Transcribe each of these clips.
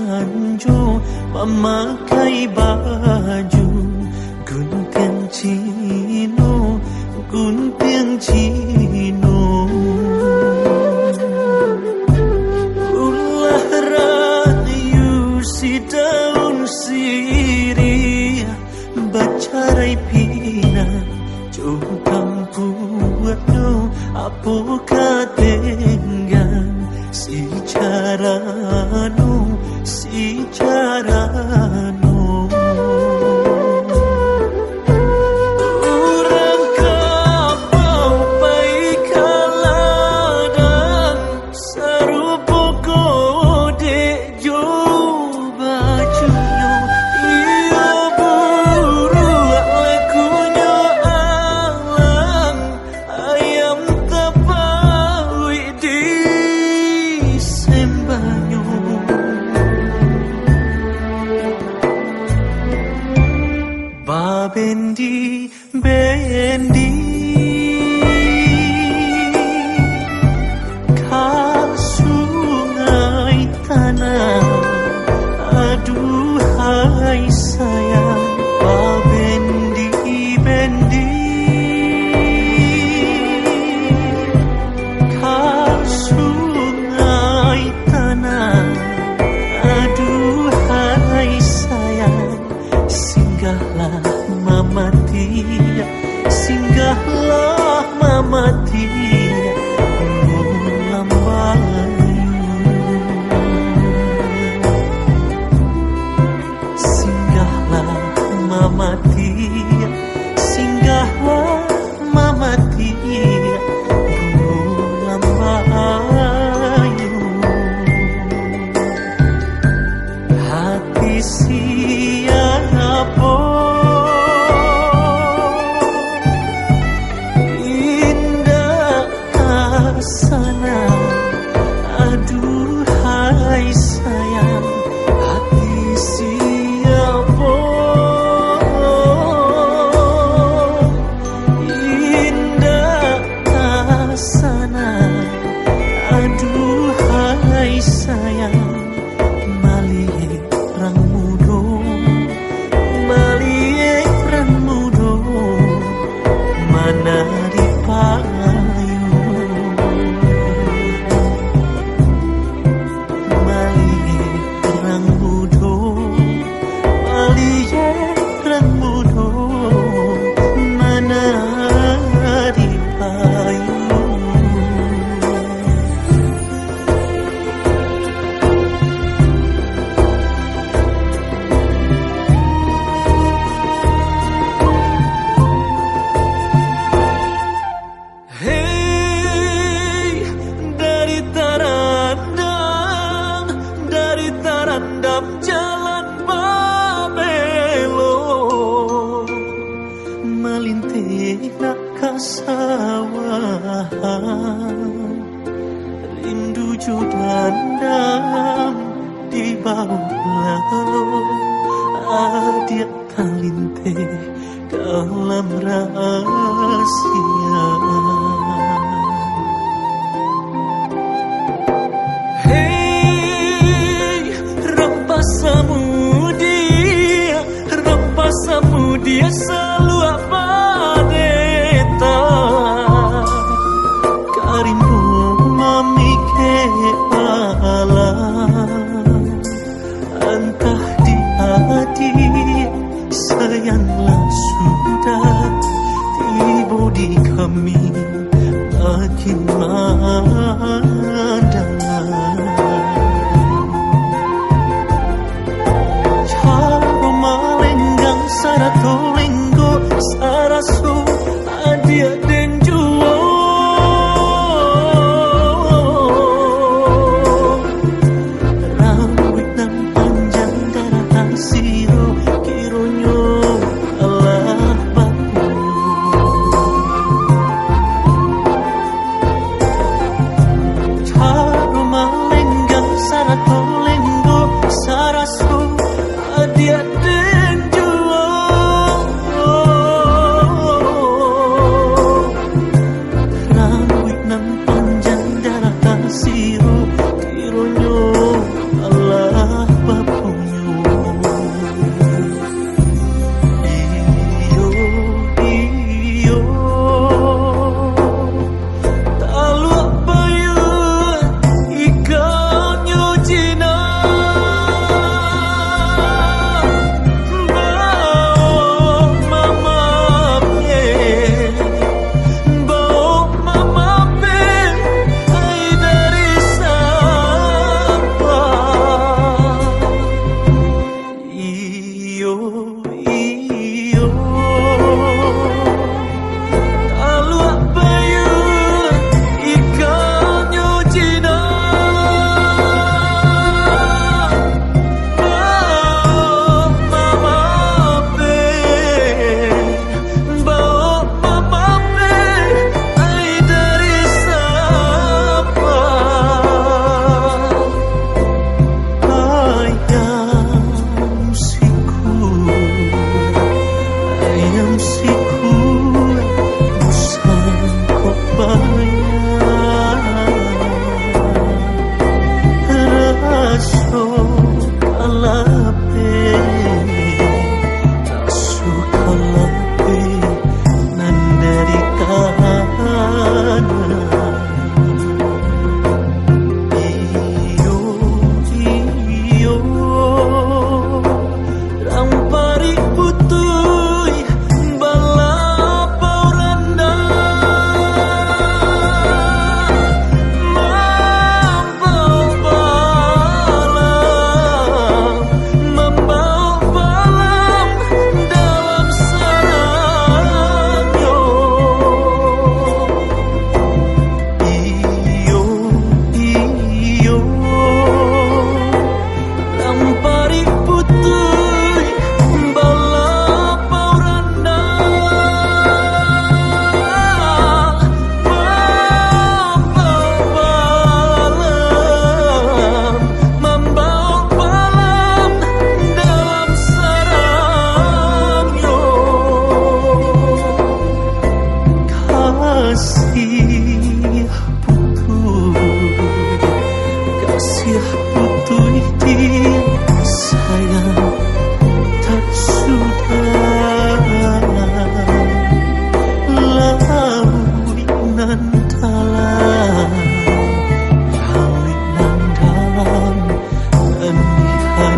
banjo memakai baju gunting cino, gunting cino. Ulah rayu si daun sirih bacarai pina jokam puatno apa katenggan si carano, si carano. Urang kapau pai kaladang sarupo kode jo bajunya iyo buru lakunya alang ayam tapawi di sembanyo. Bendi, bendi ka sungai tanah, aduhai sayang. Bendi, bendi ka sungai tanah, aduhai sayang. Singgahlah mama tia, singgahlah mama tia, lambayu. Singgahlah mama tia, singgahlah mama tia, lambayu. Hati siapa sana, aduhai sayang. Hati siapa indah sana, aduhai sayang. Malie rang mudo, malie rang mudo, mana dipayu. Jalan Babelo melintih nak kasawahan, rindu jodandam di bawah laut. Adik kalintih dalam rahasia. Rampasamu dia selalu apa deta karinmu memikir alam. Entah di hati sayanglah sudah tiba di kami makin mandang. Sarato linggo sarasu adia den juo rambut nan panjang darah siro kironyo Allah baku. Caro malenggang sarato linggo sarasu adia den siro kironyo Allah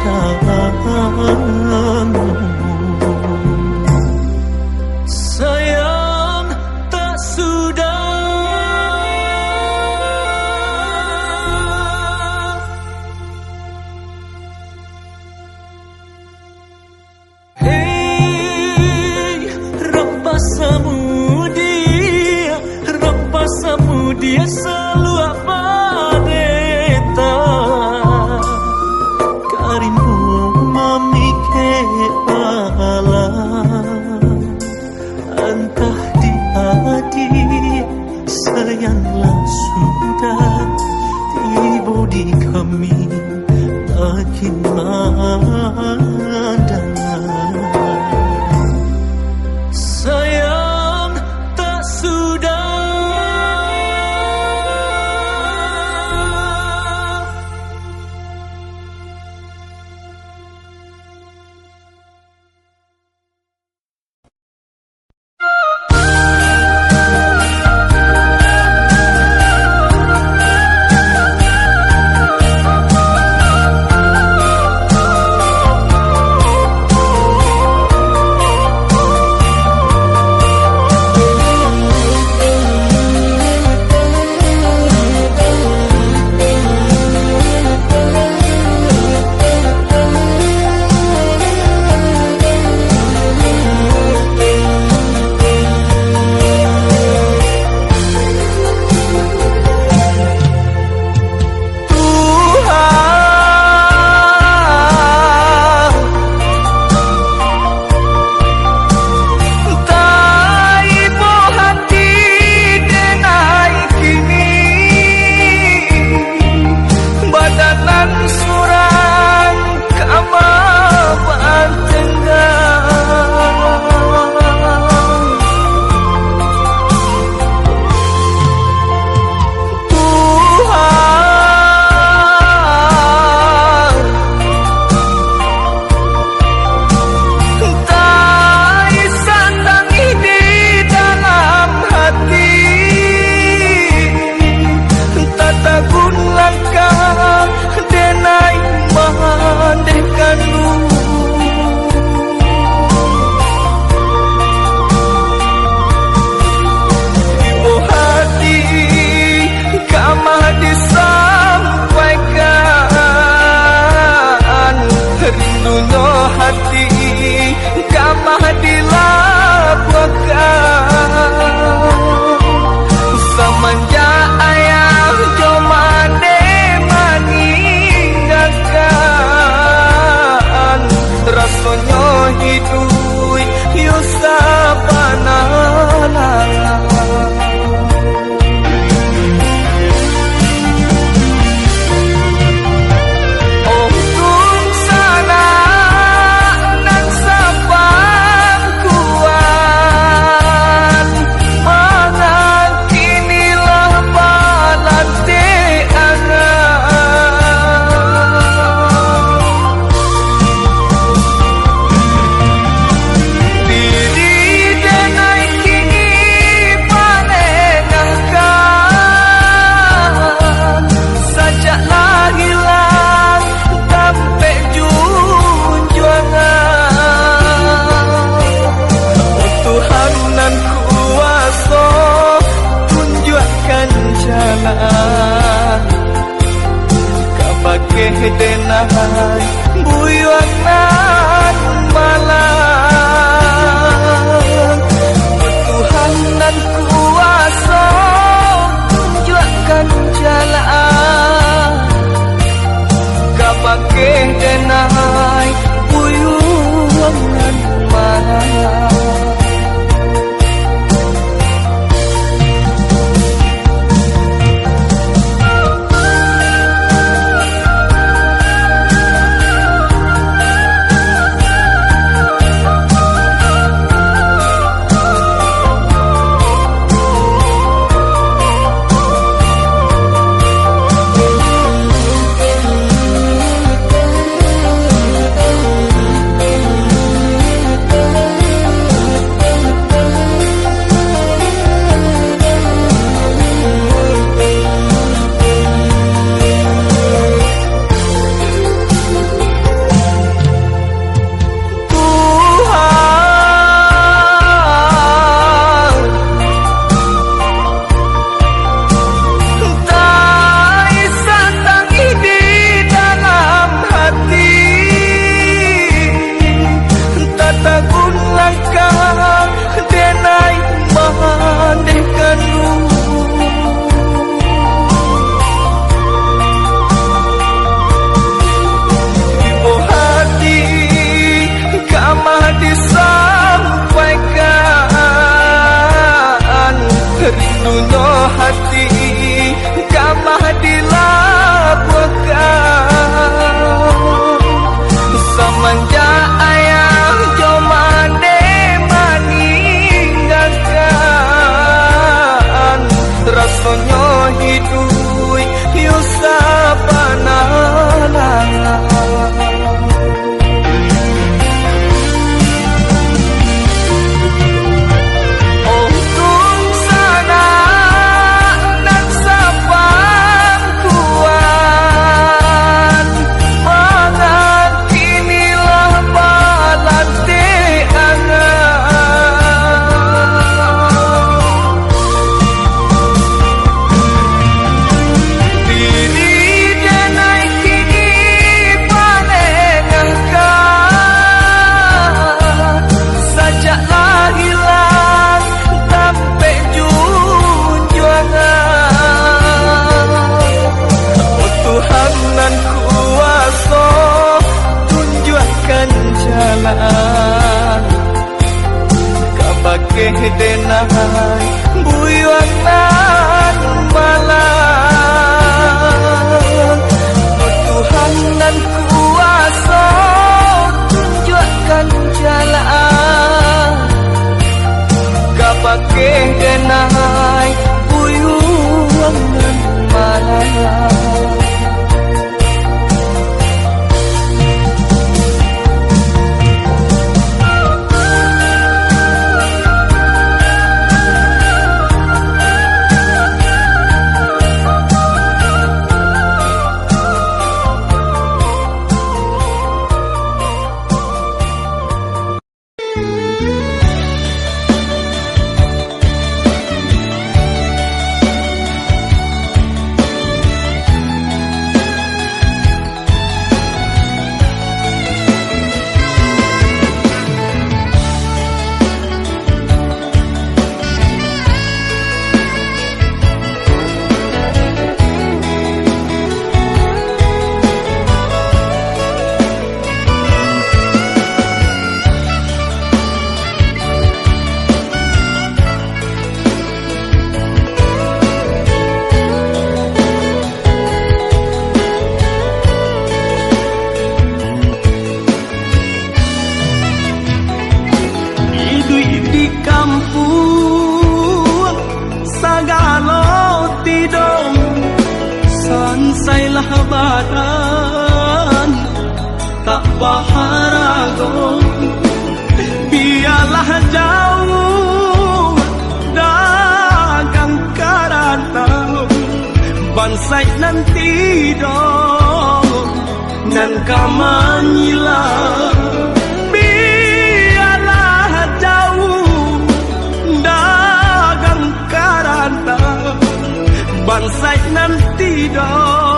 padamu. Sayang, tak sudah. Hey, Rabba Samudia, Rabba Samudia selalu abadeta. Karinmu memikir alam, entah di hati sayanglah sudah tiba di kami makin mandang. Sayang, tak sudah. denai buyuan nan malang Tuhan dan kuasa tunjukkan jalan kapake denai buyuan nan malang denai buyuan nan malam. Tuhan nan kuasa tunjukkan jalan, kapake denai buyuan nan malam. Badan tak baharago, biarlah jauh dagang karantau, bansai nanti dong nan kamanyila. Biarlah jauh dagang karantau, bansai nanti dong.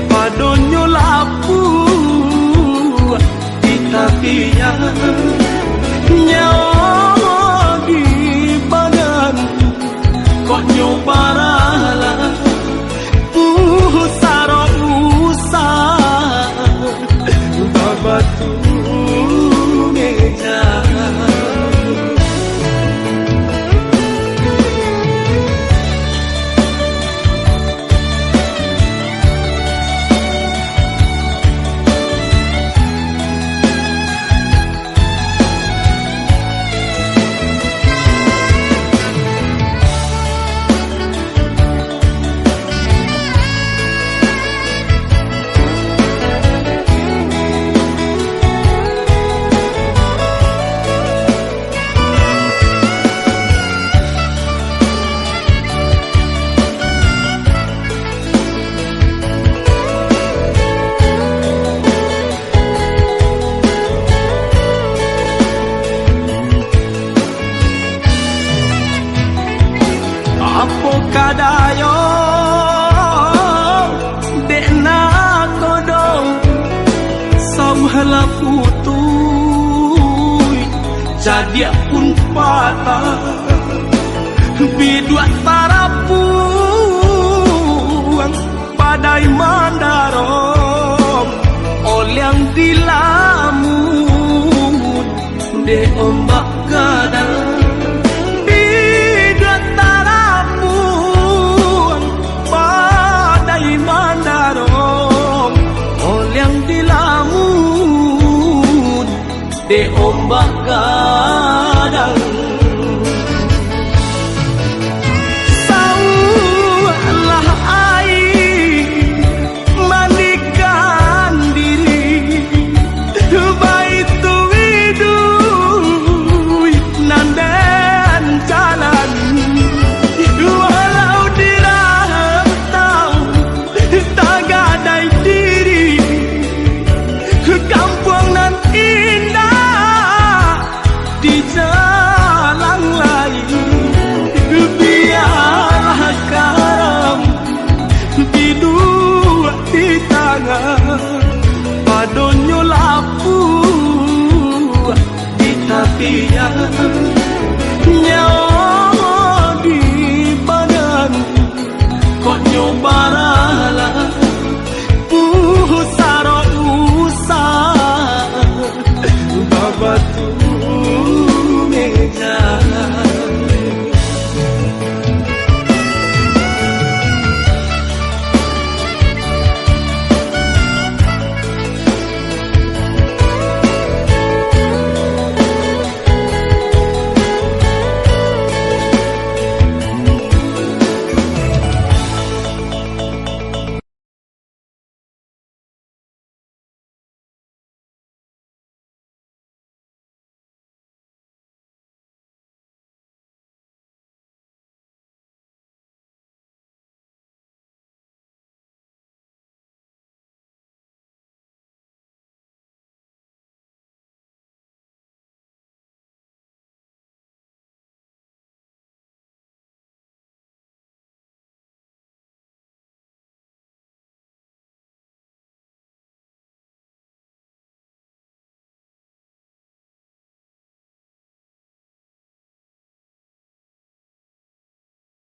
Padonyo lapu di tapinya, nyawa di badan kok nyobarala usaro usah babatu meja. Kadayo dekna kodong samhala putui jadi pun patah bidua tarapuang badai mandarom olyang dilamun de ombak kadang. De ombak kadang saulah air mandikan diri baitu widui nandan jalan walau dirantau tak gadai diri Barat